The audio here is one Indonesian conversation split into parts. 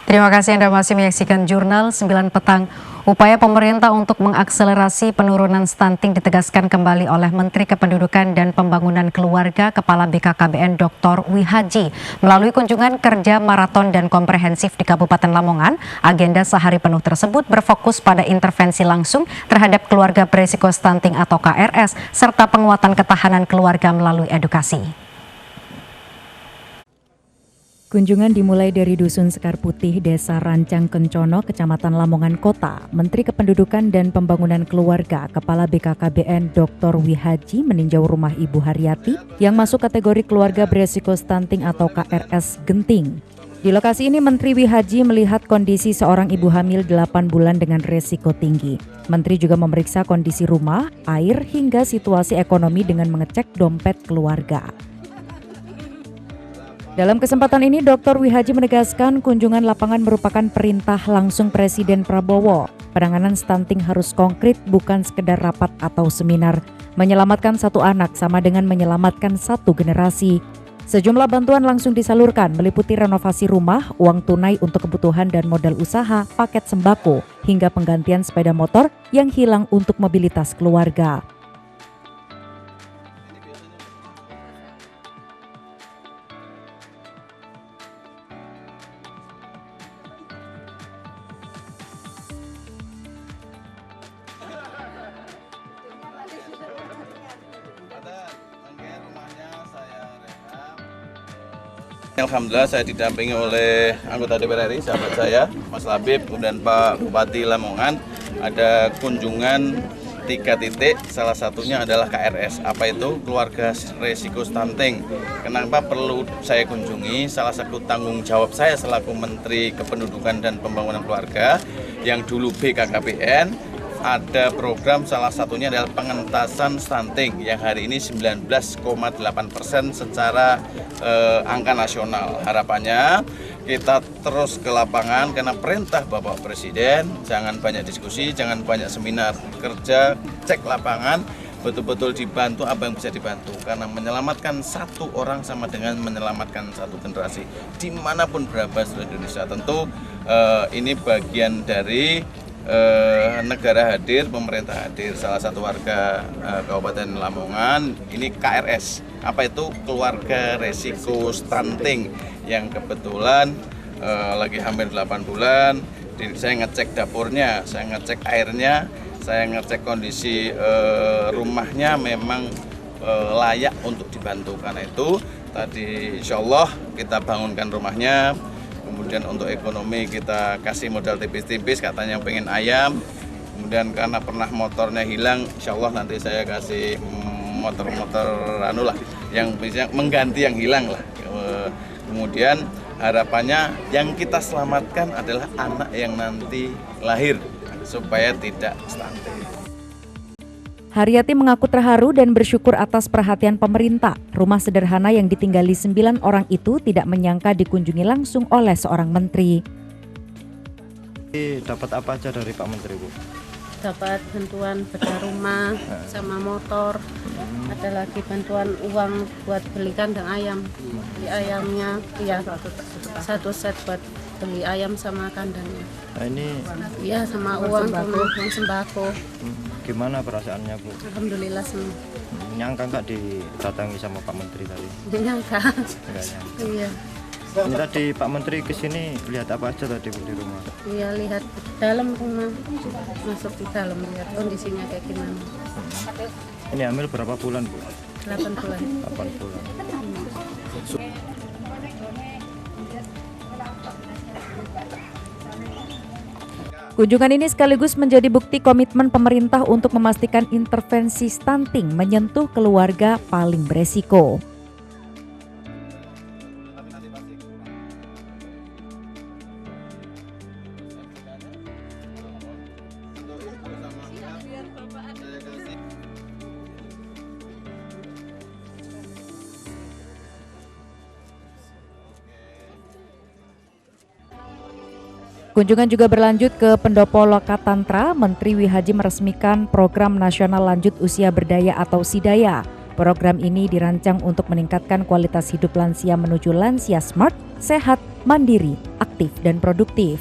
Terima kasih Anda masih menyaksikan Jurnal 9 petang. Upaya pemerintah untuk mengakselerasi penurunan stunting ditegaskan kembali oleh Menteri Kependudukan dan Pembangunan Keluarga Kepala BKKBN Dr. Wihaji. Melalui kunjungan kerja maraton dan komprehensif di Kabupaten Lamongan, agenda sehari penuh tersebut berfokus pada intervensi langsung terhadap keluarga berisiko stunting atau KRS, serta penguatan ketahanan keluarga melalui edukasi. Kunjungan dimulai dari Dusun Sekar Putih, Desa Rancang Kencono, Kecamatan Lamongan Kota. Menteri Kependudukan dan Pembangunan Keluarga Kepala BKKBN Dr. Wihaji meninjau rumah Ibu Haryati yang masuk kategori keluarga beresiko stunting atau KRS genting. Di lokasi ini Menteri Wihaji melihat kondisi seorang ibu hamil 8 bulan dengan resiko tinggi. Menteri juga memeriksa kondisi rumah, air, hingga situasi ekonomi dengan mengecek dompet keluarga. Dalam kesempatan ini, Dr. Wihaji menegaskan kunjungan lapangan merupakan perintah langsung Presiden Prabowo. Penanganan stunting harus konkret, bukan sekedar rapat atau seminar. Menyelamatkan satu anak sama dengan menyelamatkan satu generasi. Sejumlah bantuan langsung disalurkan, meliputi renovasi rumah, uang tunai untuk kebutuhan dan modal usaha, paket sembako, hingga penggantian sepeda motor yang hilang untuk mobilitas keluarga. Alhamdulillah saya didampingi oleh anggota DPR RI, sahabat saya, Mas Labib, kemudian Pak Bupati Lamongan. Ada kunjungan 3 titik, salah satunya adalah KRS. Apa itu? Keluarga resiko stunting. Kenapa perlu saya kunjungi? Salah satu tanggung jawab saya selaku Menteri Kependudukan dan Pembangunan Keluarga yang dulu BKKBN. Ada program, salah satunya adalah pengentasan stunting yang hari ini 19,8% secara angka nasional. Harapannya kita terus ke lapangan karena perintah Bapak Presiden, jangan banyak diskusi, jangan banyak seminar, kerja, cek lapangan, betul-betul dibantu apa yang bisa dibantu. Karena menyelamatkan satu orang sama dengan menyelamatkan satu generasi dimanapun berada di Indonesia. Tentu ini bagian dari negara hadir, pemerintah hadir. Salah satu warga Kabupaten Lamongan ini KRS. Apa itu? Keluarga resiko stunting yang kebetulan lagi hamil 8 bulan. Saya ngecek dapurnya, saya ngecek airnya, saya ngecek kondisi rumahnya memang layak untuk dibantu. Karena itu tadi insya Allah kita bangunkan rumahnya. Kemudian untuk ekonomi kita kasih modal tipis-tipis, katanya pengen ayam. Kemudian karena pernah motornya hilang, insya Allah nanti saya kasih motor-motor yang bisa mengganti yang hilang lah. Kemudian harapannya yang kita selamatkan adalah anak yang nanti lahir supaya tidak stunting. Haryati mengaku terharu dan bersyukur atas perhatian pemerintah. Rumah sederhana yang ditinggali 9 orang itu tidak menyangka dikunjungi langsung oleh seorang menteri. Dapat apa aja dari Pak Menteri, Bu? Dapat bantuan bedah rumah sama motor. Ada lagi bantuan uang buat beli kandang ayam. Beli ayamnya, iya, satu set buat beli ayam sama kandangnya. Nah ini Iya, sama uang sembako. Gimana perasaannya, Bu? Alhamdulillah senang. Nyangka nggak didatangi sama Pak Menteri tadi? Nggak nyangka. Nggak nyangka. Iya. Ini tadi Pak Menteri kesini lihat apa aja tadi, Bu, di rumah? Iya, lihat dalam rumah. Masuk di dalam, lihat kondisinya kayak gimana. Ini hamil berapa bulan, Bu? 8 bulan. 8 bulan. Kunjungan ini sekaligus menjadi bukti komitmen pemerintah untuk memastikan intervensi stunting menyentuh keluarga paling beresiko. Kunjungan juga berlanjut ke Pendopo Lokatantra. Menteri Wihaji meresmikan Program Nasional Lanjut Usia Berdaya atau SIDAYA. Program ini dirancang untuk meningkatkan kualitas hidup lansia menuju lansia smart, sehat, mandiri, aktif, dan produktif.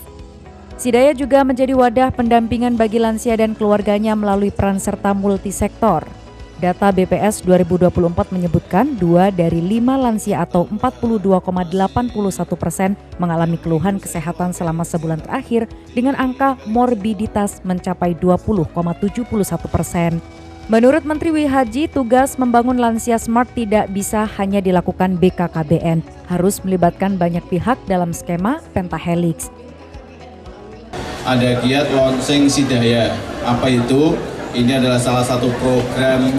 Sidaya juga menjadi wadah pendampingan bagi lansia dan keluarganya melalui peran serta multisektor. Data BPS 2024 menyebutkan 2 dari 5 lansia atau 42,81% mengalami keluhan kesehatan selama sebulan terakhir dengan angka morbiditas mencapai 20,71%. Menurut Menteri Wihaji, tugas membangun lansia smart tidak bisa hanya dilakukan BKKBN, harus melibatkan banyak pihak dalam skema pentahelix. Ada giat launching Sidaya. Apa itu? Ini adalah salah satu program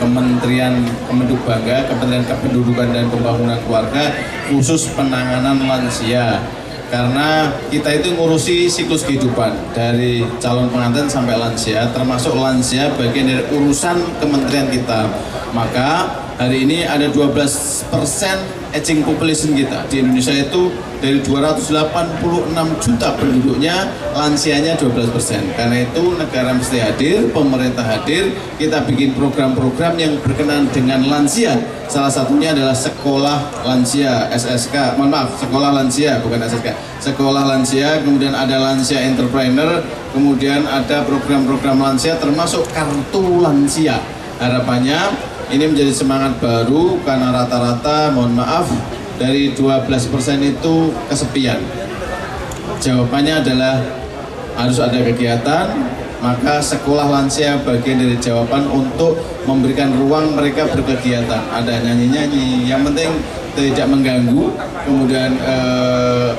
Kementerian Kemendikbangga, Kementerian Kependudukan dan Pembangunan Keluarga khusus penanganan lansia. Karena kita itu ngurusi siklus kehidupan dari calon pengantin sampai lansia, termasuk lansia bagian dari urusan kementerian kita. Maka hari ini ada 12% aging population kita. Di Indonesia itu dari 286 juta penduduknya, lansianya 12%. Karena itu negara mesti hadir, pemerintah hadir, kita bikin program-program yang berkenaan dengan lansia. Salah satunya adalah sekolah lansia, SSK, sekolah lansia, bukan SSK, sekolah lansia, kemudian ada lansia entrepreneur, kemudian ada program-program lansia termasuk kartu lansia. Harapannya ini menjadi semangat baru karena rata-rata, mohon maaf, dari 12% itu kesepian. Jawabannya adalah harus ada kegiatan, maka sekolah lansia bagian dari jawaban untuk memberikan ruang mereka berkegiatan. Ada nyanyi-nyanyi, yang penting tidak mengganggu, kemudian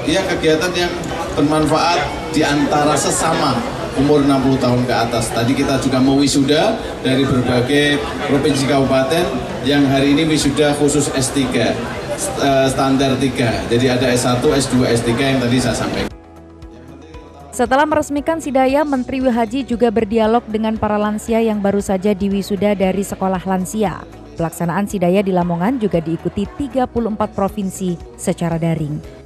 ya kegiatan yang bermanfaat di antara sesama umur 60 tahun ke atas. Tadi kita juga mau wisuda dari berbagai provinsi kabupaten yang hari ini wisuda khusus S3, standar 3. Jadi ada S1, S2, S3 yang tadi saya sampaikan. Setelah meresmikan Sidaya, Menteri Wihaji juga berdialog dengan para lansia yang baru saja diwisuda dari sekolah lansia. Pelaksanaan Sidaya di Lamongan juga diikuti 34 provinsi secara daring.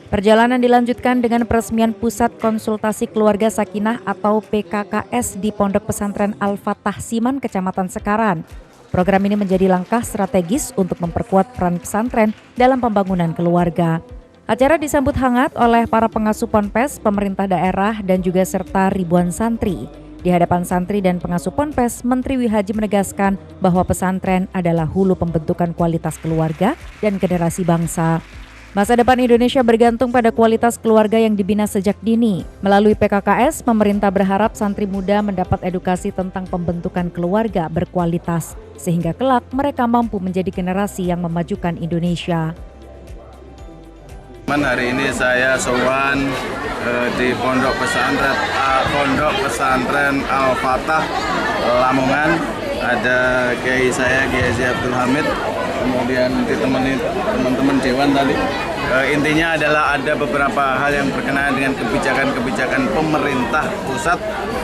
Perjalanan dilanjutkan dengan peresmian Pusat Konsultasi Keluarga Sakinah atau PKKS di Pondok Pesantren Al-Fatah Siman, Kecamatan Sekaran. Program ini menjadi langkah strategis untuk memperkuat peran pesantren dalam pembangunan keluarga. Acara disambut hangat oleh para pengasuh ponpes, pemerintah daerah, dan juga serta ribuan santri. Di hadapan santri dan pengasuh ponpes, Menteri Wihaji menegaskan bahwa pesantren adalah hulu pembentukan kualitas keluarga dan generasi bangsa. Masa depan Indonesia bergantung pada kualitas keluarga yang dibina sejak dini. Melalui PKKS, pemerintah berharap santri muda mendapat edukasi tentang pembentukan keluarga berkualitas, sehingga kelak mereka mampu menjadi generasi yang memajukan Indonesia. Hari ini saya sowan di Pondok Pesantren Al-Fatah Lamongan. Ada Kiai saya, Kiai Abdul Hamid, kemudian ditemani teman-teman Dewan tadi. Intinya adalah ada beberapa hal yang berkenaan dengan kebijakan-kebijakan pemerintah pusat,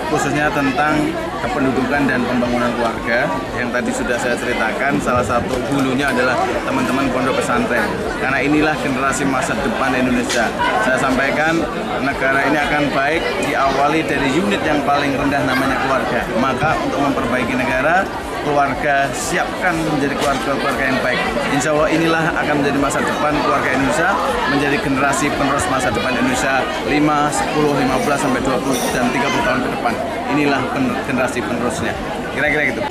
khususnya tentang kependudukan dan pembangunan keluarga yang tadi sudah saya ceritakan. Salah satu hulunya adalah teman-teman pondok pesantren, karena inilah generasi masa depan Indonesia. Saya sampaikan, negara ini akan baik diawali dari unit yang paling rendah, namanya keluarga. Maka untuk memperbaiki negara, keluarga siapkan menjadi keluarga yang baik. Insya Allah inilah akan menjadi masa depan keluarga Indonesia, menjadi generasi penerus masa depan Indonesia 5, 10, 15, sampai 20 dan 30 tahun ke depan. Inilah generasi penerusnya. Kira-kira gitu.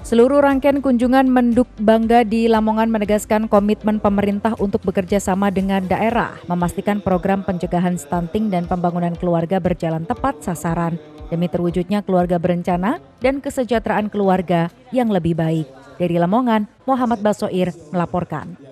Seluruh rangkaian kunjungan Menduk Bangga di Lamongan menegaskan komitmen pemerintah untuk bekerja sama dengan daerah, memastikan program pencegahan stunting dan pembangunan keluarga berjalan tepat sasaran, demi terwujudnya keluarga berencana dan kesejahteraan keluarga yang lebih baik. Dari Lamongan, Muhammad Basoir melaporkan.